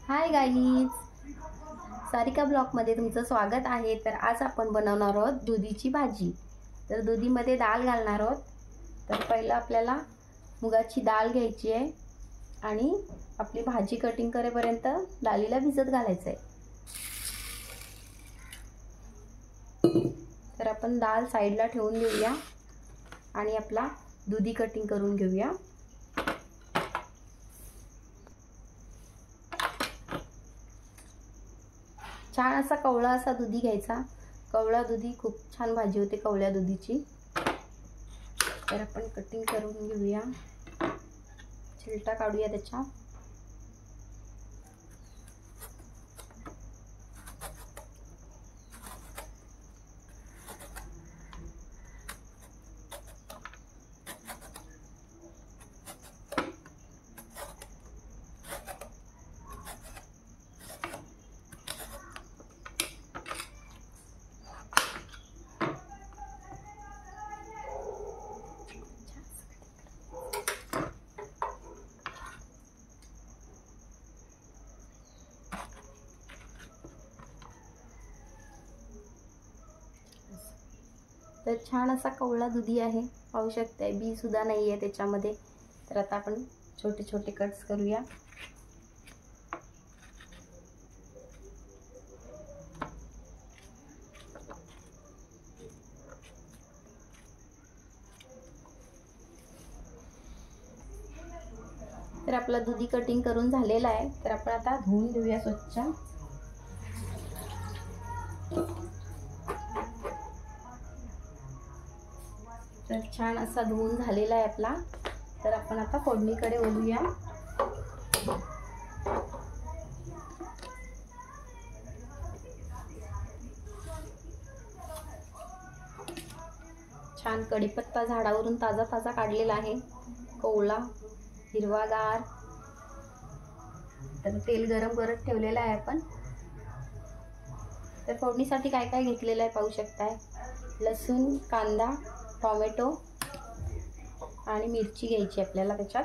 Hi guys, Sarika ब्लॉगमध्ये तुमचं स्वागत आहे। तर आज आपण बनवणार आहोत दुधीची भाजी। तर दुधीमध्ये डाळ घालणार आहोत। तर पहिलं आपल्याला मुगाची डाळ घ्यायची आहे आणि आपली भाजी कटिंग करेपर्यंत डाळीला भिजत घालायचं आहे। तर आपण डाळ साईडला ठेवून देऊया आणि आपला दुधी कटिंग करून घेऊया। छान असा कवळा असा दुधी घ्यायचा। कवळा दुधी खूप छान भाजी होते कवळ्या दुधीची। तर आपण कटिंग करून घेऊया, छिलटा काढूया त्याचा। तर छान असा कवळा दुधी आहे, पाहू शकताय, बी सुद्धा नाही आहे त्याच्यामध्ये। तर आता आपण छोटे छोटे कट्स करूया। तर आपला दुधी कटिंग करून झालेला आहे। तर आपण आता धुवून घेऊया स्वच्छ। तर छान असा धुवून झालेला आहे आपला। तर आपण आता फोडणीकडे वळूया। छान कढीपत्ता झाडावरून ताजा ताजा काढलेला आहे, कोवळा हिरवागार। तर तेल गरम करत ठेवलेलं आहे आपण। तर फोडणीसाठी काय काय घेतलेलं आहे पाहू शकताय। लसूण, कांदा, टोमॅटो आणि मिरची घ्यायची आपल्याला त्याच्यात।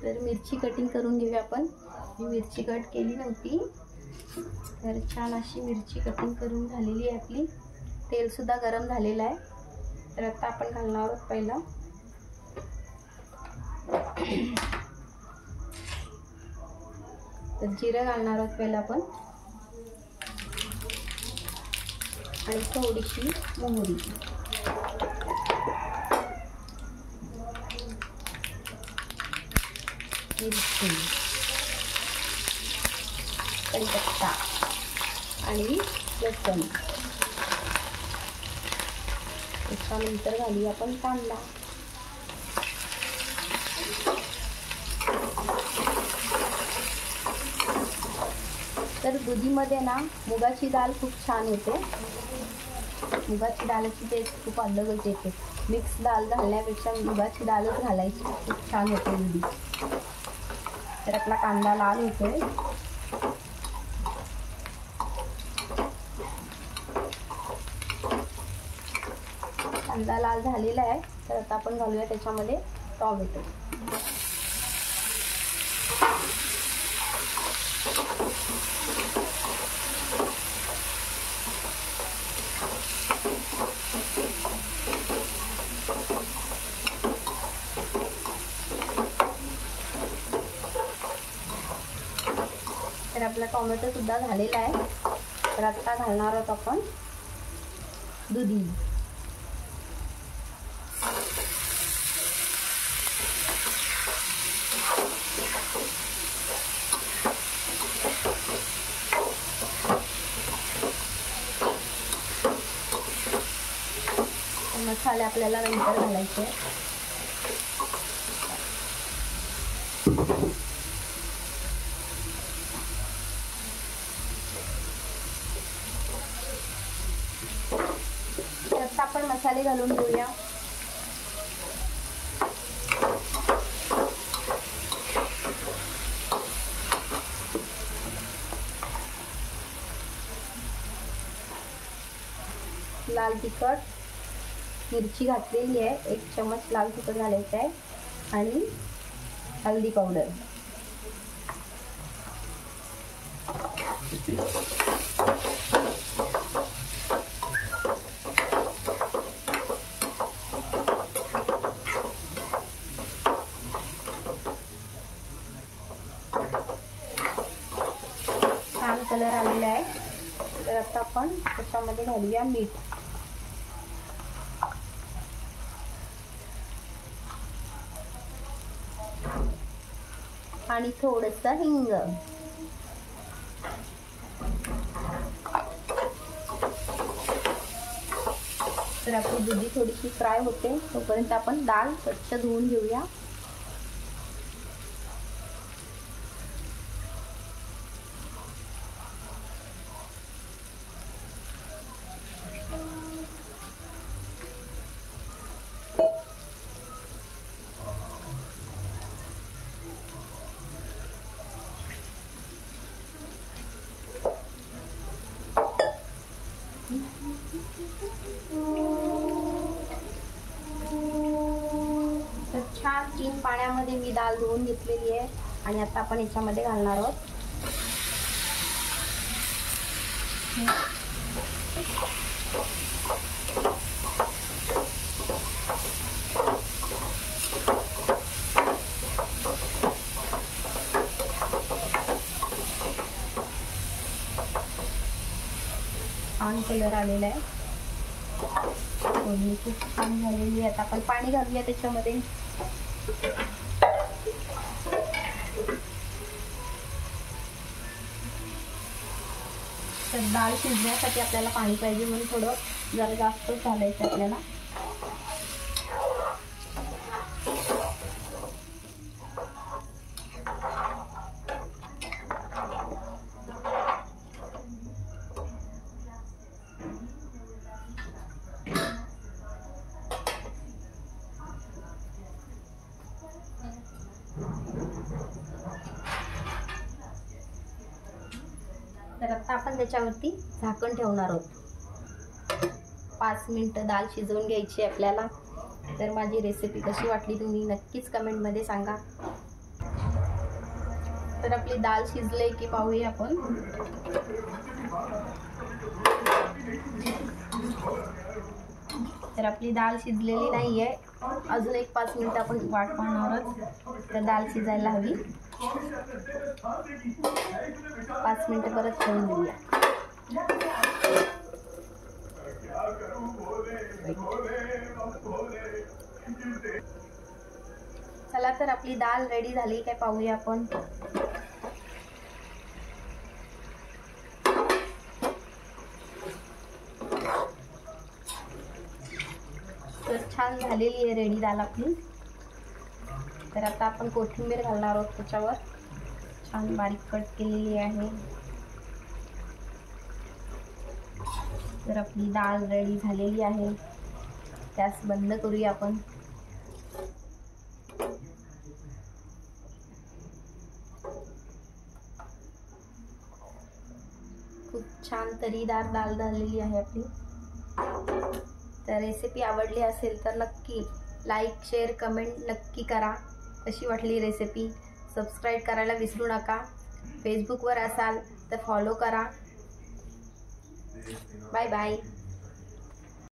तर मिरची कटिंग करून घेऊया आपण। मी मिरची कट केली नव्हती। तर छान अशी मिरची कटिंग करून झालेली आहे आपली। तेल सुद्धा गरम झालेलं आहे। तर आता आपण घालणार आहोत पहिलं तर जिरं घालणार आहोत पहिलं आपण, आणि थोडीशी मोहरी। मिरची, कढीपत्ता आणि लसूण। त्याच्यानंतर घालूया आपण कांदा। तर दुधीमध्ये ना मुगाची डाळ खूप छान होते। मुगाची डाळची टेस्ट खूप अलगच येते। मिक्स डाळ घालण्यापेक्षा मुगाची डाळच घालायची, खूप छान होते दुधी। तर आपला कांदा लाल होतोय। कांदा लाल झालेला आहे। तर आता आपण घालूया त्याच्यामध्ये टोमॅटो। तर आपला टोमॅटो सुद्धा झालेला आहे। तर आता घालणार आहोत आपण दुधी। मसाले आपल्याला नंतर घालायचे। आता आपण मसाले घालून घेऊया। लाल तिखट, मिरची घातलेली आहे, 1 चमच लाल तिखट घालायचं आहे आणि हळदी पावडर. छान कलर आलेला आहे. तर आता आपण त्याच्यामध्ये घालूया मीठ. आणि थोडंसं हिंग. तर आपली दुधी थोडीशी फ्राय होते तोपर्यंत आपण डाळ स्वच्छ धुवून घेऊया. तर छान 3 पाण्यामध्ये मी डाळ धुवून घेतलेली आहे आणि आता आपण याच्यामध्ये घालणार आहोत. छान कलर आलेला आहे. फोडणी खूप छान झालेली आहे. आता आपण पाणी घालूया त्याच्यामध्ये. तर डाळ शिजण्यासाठी आपल्याला पाणी पाहिजे म्हणून थोडं जरा जास्त घालायचं आपल्याला. तर आता आपण त्याच्यावरती झाकण ठेवणार आहोत. 5 मिनिटं डाळ शिजवून घ्यायची आपल्याला. तर माझी रेसिपी कशी वाटली तुम्ही नक्कीच कमेंटमध्ये सांगा. तर आपली डाळ शिजले की पाहूया आपण. तर आपली डाळ शिजलेली नाही आहे. अजून 1-5 मिनिटं आपण वाट पाहणार आहोत. तर डाळ शिजायला हवी. 5 मिनिटं परत ठेवून देऊया. चला तर आपली डाळ रेडी झाली काय पाहूया आपण. तर छान झालेली आहे रेडी डाळ आपली. तर आता आपण कोथिंबीर घालणार आहोत त्याच्यावर. छान बारीक कट केलेली आहे. तर आपली डाळ रेडी झालेली आहे. गॅस बंद करूया आपण. खूप छान तरीदार डाळ झालेली आहे आपली. तर रेसिपी आवडली असेल तर नक्की लाईक शेअर कमेंट नक्की करा. कशी वाटली रेसिपी सबस्क्राईब करायला विसरू नका. फेसबुकवर असाल तर फॉलो करा. Bye bye.